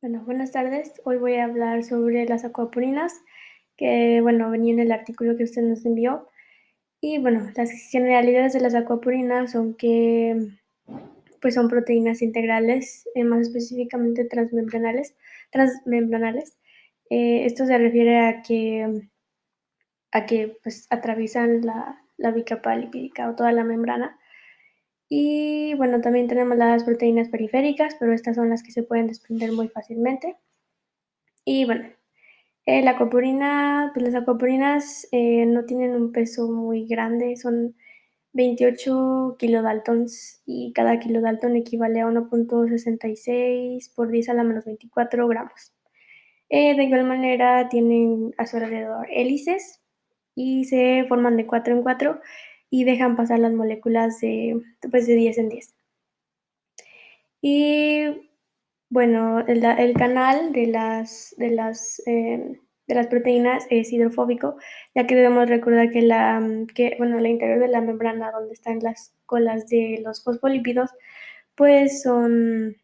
Bueno, buenas tardes. Hoy voy a hablar sobre las acuaporinas, que bueno, venía en el artículo que usted nos envió. Y bueno, las generalidades de las acuaporinas son que pues son proteínas integrales, más específicamente transmembranales. Esto se refiere a que pues atraviesan la bicapa lipídica o toda la membrana. Y bueno, también tenemos las proteínas periféricas, pero estas son las que se pueden desprender muy fácilmente. Y bueno, la aquaporina, pues las aquaporinas no tienen un peso muy grande, son 28 kilodaltons y cada kilodalton equivale a 1,66 por 10 a la menos 24 gramos. De igual manera tienen a su alrededor hélices y se forman de 4 en 4 y dejan pasar las moléculas de 10 en 10. Y bueno, el canal de las proteínas es hidrofóbico, ya que debemos recordar que el interior de la membrana donde están las colas de los fosfolípidos, pues son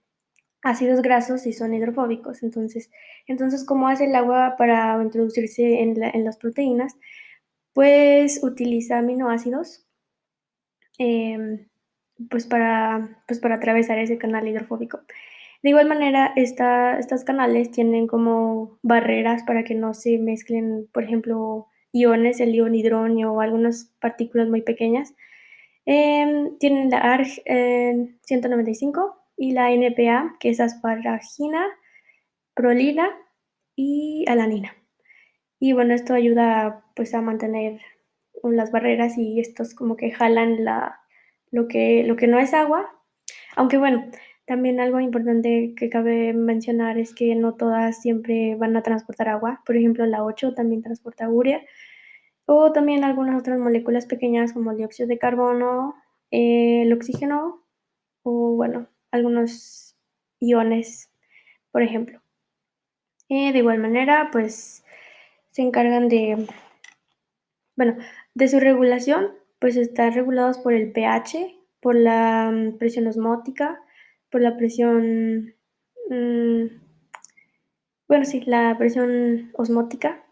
ácidos grasos y son hidrofóbicos. Entonces, ¿cómo hace el agua para introducirse en las proteínas? Pues utiliza aminoácidos, em, pues para atravesar ese canal hidrofóbico. De igual manera, estos canales tienen como barreras para que no se mezclen, por ejemplo, iones, el ion hidronio o algunas partículas muy pequeñas. Tienen la ARG 195 y la NPA, que es asparagina, prolina y alanina. Y bueno, esto ayuda pues a mantener las barreras y estos como que jalan lo que no es agua, aunque bueno, también algo importante que cabe mencionar es que no todas siempre van a transportar agua. Por ejemplo, la 8 también transporta urea, o también algunas otras moléculas pequeñas como el dióxido de carbono, el oxígeno o bueno, algunos iones, por ejemplo. De igual manera, pues se encargan bueno, de su regulación, pues están regulados por el pH, por la presión osmótica, por la presión, mm, bueno, sí, la presión osmótica.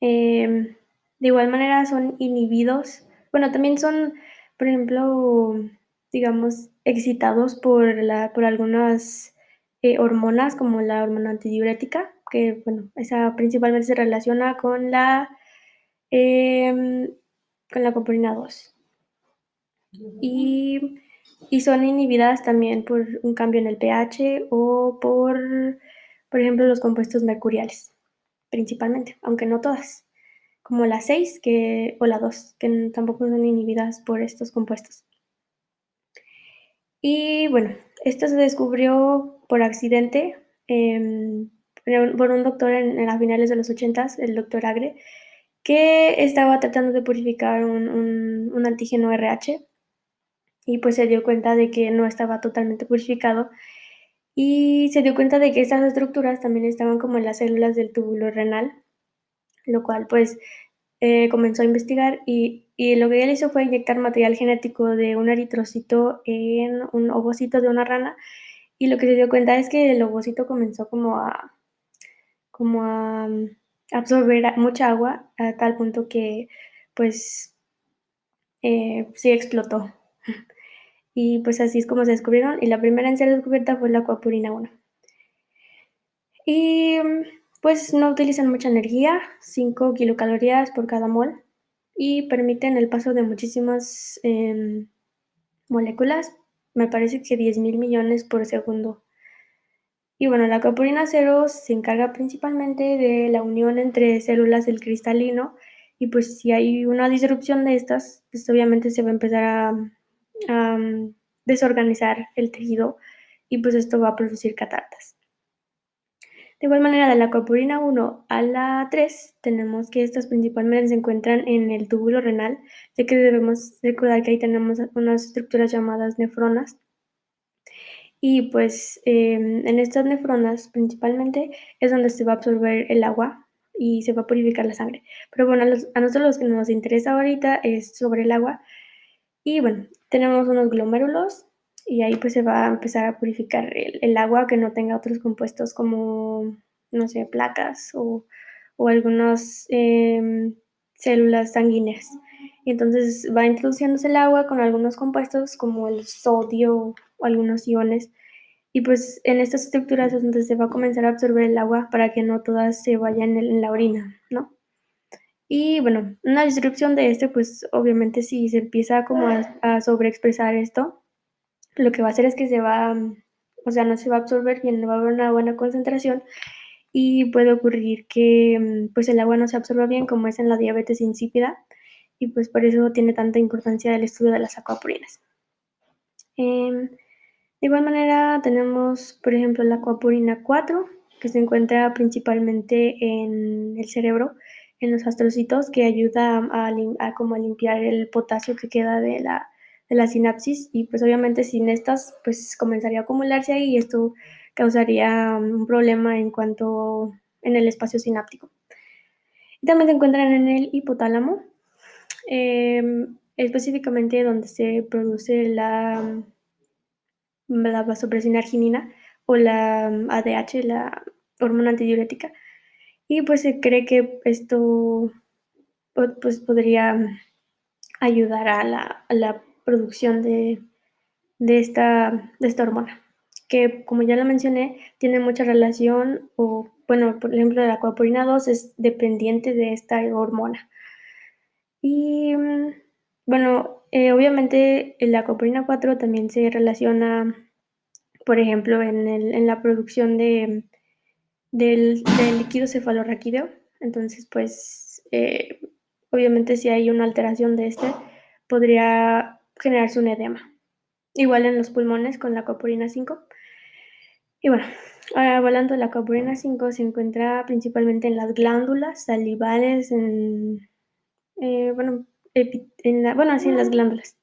Em, de igual manera son inhibidos, bueno, también son, por ejemplo, digamos, excitados por algunas hormonas, como la hormona antidiurética, que, bueno, esa principalmente se relaciona em, con la coprina 2. Y, y son inhibidas también por un cambio en el pH o por ejemplo, los compuestos mercuriales, principalmente, aunque no todas, como la 6 o la 2 que tampoco son inhibidas por estos compuestos. Y bueno, esto se descubrió por accidente por un doctor a finales de los 80, el doctor Agre, que estaba tratando de purificar un antígeno RH y pues se dio cuenta de que no estaba totalmente purificado y se dio cuenta de que estas estructuras también estaban como en las células del túbulo renal, lo cual pues comenzó a investigar y lo que él hizo fue inyectar material genético de un eritrocito en un ovocito de una rana y lo que se dio cuenta es que el ovocito comenzó como a absorber mucha agua a tal punto que pues sí explotó. Y pues así es como se descubrieron y la primera en ser descubierta fue la acuapurina 1. Y pues no utilizan mucha energía, 5 kilocalorías por cada mol y permiten el paso de muchísimas moléculas, me parece que 10.000 millones por segundo. Y bueno, la acuapurina 0 se encarga principalmente de la unión entre células del cristalino y pues si hay una disrupción de estas, pues obviamente se va a empezar a desorganizar el tejido y pues esto va a producir catartas. De igual manera, de la acuapurina 1 a la 3, tenemos que estas principalmente se encuentran en el túbulo renal, ya que debemos recordar que ahí tenemos unas estructuras llamadas nefronas. Y pues en estas nefronas principalmente es donde se va a absorber el agua y se va a purificar la sangre. Pero bueno, a nosotros lo que nos interesa ahorita es sobre el agua. Y bueno, tenemos unos glomérulos y ahí pues se va a empezar a purificar el agua que no tenga otros compuestos como, no sé, placas o algunas células sanguíneas. Y entonces va introduciéndose el agua con algunos compuestos como el sodio o algunos iones. Y pues en estas estructuras es donde se va a comenzar a absorber el agua para que no todas se vayan en la orina, ¿no? Y bueno, una disrupción de este, pues obviamente si se empieza como a sobreexpresar esto, lo que va a hacer es que se va, o sea, no se va a absorber bien, no va a haber una buena concentración y puede ocurrir que pues el agua no se absorba bien como es en la diabetes insípida y pues por eso tiene tanta importancia el estudio de las acuapurinas. Em, de igual manera tenemos, por ejemplo, la acuapurina 4, que se encuentra principalmente en el cerebro, en los astrocitos, que ayuda a como a limpiar el potasio que queda de la sinapsis y pues obviamente sin estas pues comenzaría a acumularse ahí y esto causaría un problema en cuanto en el espacio sináptico. Y también se encuentran en el hipotálamo, específicamente donde se produce la vasopresina arginina o la ADH, la hormona antidiurética. Y pues se cree que esto pues podría ayudar a la producción de esta hormona, que como ya lo mencioné, tiene mucha relación o, bueno, por ejemplo, la acuapurina 2 es dependiente de esta hormona. Y bueno, obviamente la acuapurina 4 también se relaciona, por ejemplo, en la producción del líquido cefalorraquídeo. Entonces, pues, obviamente si hay una alteración de este, podría generarse un edema. Igual en los pulmones con la aquaporina 5. Y bueno, ahora hablando de la aquaporina 5, se encuentra principalmente en las glándulas salivales, bueno, bueno, así en las glándulas.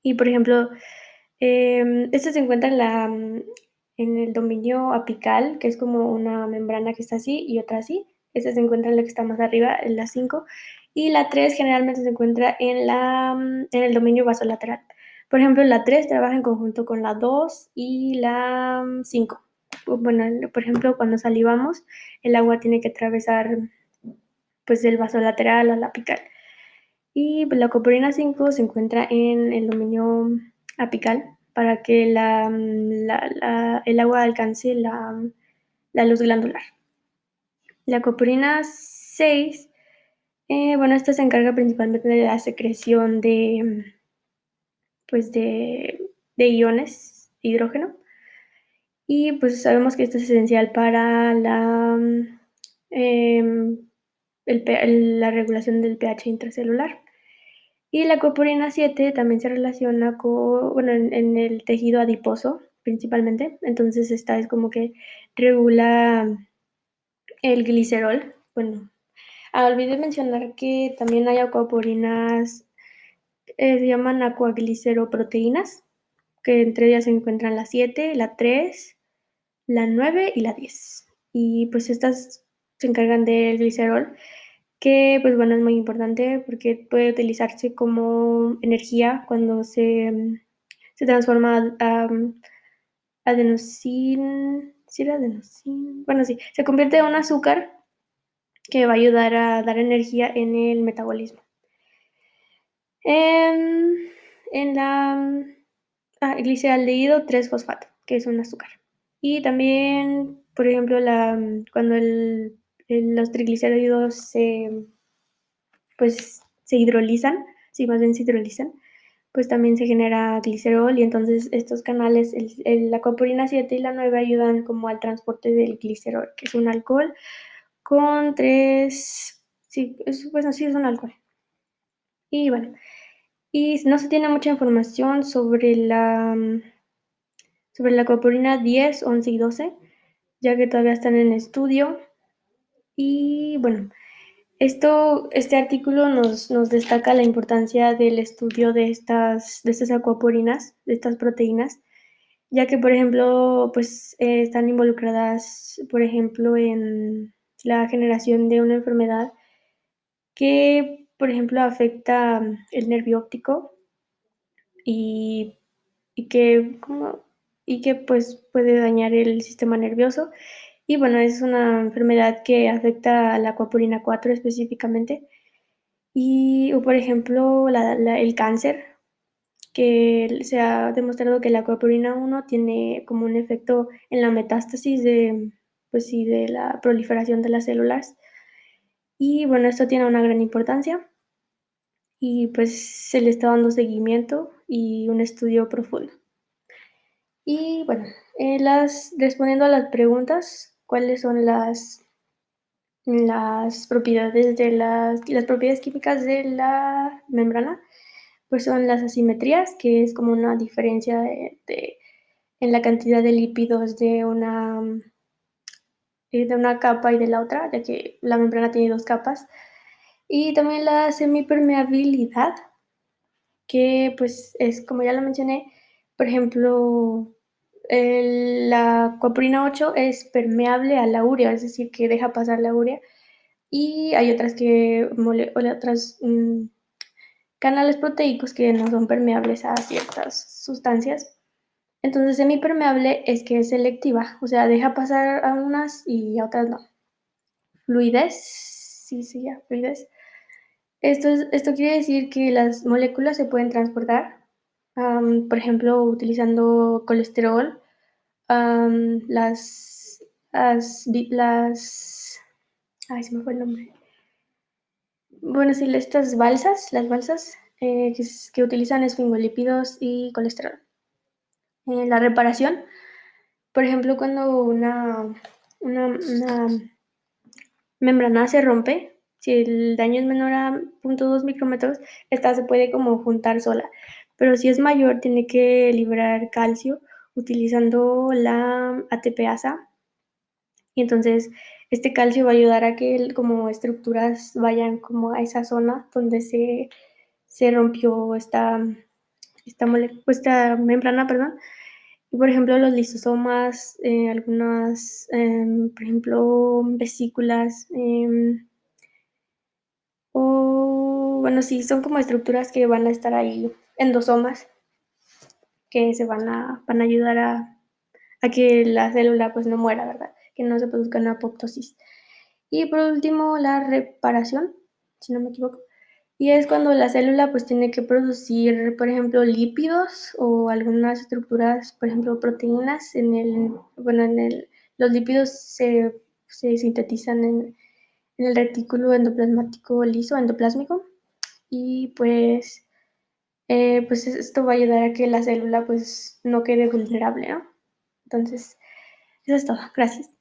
Y por ejemplo, esto se encuentra en el dominio apical, que es como una membrana que está así y otra así. Esta se encuentra en la que está más arriba, en la 5. Y la 3 generalmente se encuentra en el dominio vasolateral. Por ejemplo, la 3 trabaja en conjunto con la 2 y la 5. Bueno, por ejemplo, cuando salivamos, el agua tiene que atravesar pues del vasolateral a la apical. Y la coprina 5 se encuentra en el dominio apical para que el agua alcance la luz glandular. La coprina 6, bueno, esta se encarga principalmente de la secreción pues de iones de hidrógeno. Y pues sabemos que esto es esencial para em, la regulación del pH intracelular. Y la copurina 7 también se relaciona con, bueno, en el tejido adiposo principalmente. Entonces esta es como que regula el glicerol. Bueno, olvidé mencionar que también hay acuaporinas, se llaman acuagliceroproteínas, que entre ellas se encuentran la 7, la 3, la 9 y la 10. Y pues estas se encargan del glicerol, que pues bueno, es muy importante porque puede utilizarse como energía cuando se transforma a adenosín, ¿sí era adenosín? Bueno, sí, se convierte en un azúcar que va a ayudar a dar energía en el metabolismo. En, en la gliceraldehído 3-fosfato, que es un azúcar. Y también, por ejemplo, cuando los triglicéridos pues, se hidrolizan, sí, más bien se hidrolizan, pues también se genera glicerol y entonces estos canales, la coprina 7 y la 9 ayudan como al transporte del glicerol, que es un alcohol con sí, bueno, sí es un alcohol. Y bueno, y no se tiene mucha información sobre la coprina 10, 11 y 12, ya que todavía están en estudio. Y bueno, este artículo nos destaca la importancia del estudio de estas acuaporinas, de estas proteínas, ya que, por ejemplo, pues están involucradas, por ejemplo, en la generación de una enfermedad que, por ejemplo, afecta el nervio óptico y y que pues puede dañar el sistema nervioso. Y bueno, es una enfermedad que afecta a la acuapurina 4 específicamente. O por ejemplo, el cáncer, que se ha demostrado que la acuapurina 1 tiene como un efecto en la metástasis pues sí, de la proliferación de las células. Y bueno, esto tiene una gran importancia y pues se le está dando seguimiento y un estudio profundo. Y bueno, respondiendo a las preguntas, ¿cuáles son las propiedades las propiedades químicas de la membrana? Pues son las asimetrías, que es como una diferencia en la cantidad de lípidos de una capa y de la otra, ya que la membrana tiene 2 capas. Y también la semipermeabilidad, que pues es, como ya lo mencioné, por ejemplo, la coprina 8 es permeable a la urea, es decir, que deja pasar la urea. Y hay otras canales proteicos que no son permeables a ciertas sustancias. Entonces, semipermeable es que es selectiva, o sea, deja pasar a unas y a otras no. Fluidez, sí, sí, ya, fluidez. Esto quiere decir que las moléculas se pueden transportar, por ejemplo, utilizando colesterol, ay, se me fue el nombre. Bueno, sí, las balsas que utilizan esfingolípidos y colesterol. La reparación, por ejemplo, cuando una membrana se rompe, si el daño es menor a 0.2 micrómetros, esta se puede como juntar sola, pero si es mayor, tiene que liberar calcio utilizando la ATPasa, y entonces este calcio va a ayudar a que como estructuras vayan como a esa zona donde se rompió esta membrana, perdón. Y por ejemplo, los lisosomas, algunas, por ejemplo, vesículas, o bueno, sí, son como estructuras que van a estar ahí, endosomas, que van a ayudar a que la célula pues no muera, ¿verdad? Que no se produzca una apoptosis. Y por último, la reparación, si no me equivoco. Y es cuando la célula pues tiene que producir, por ejemplo, lípidos o algunas estructuras, por ejemplo, proteínas los lípidos se sintetizan en el retículo endoplasmático liso, endoplásmico, y pues esto va a ayudar a que la célula pues no quede vulnerable, ¿no? Entonces, eso es todo. Gracias.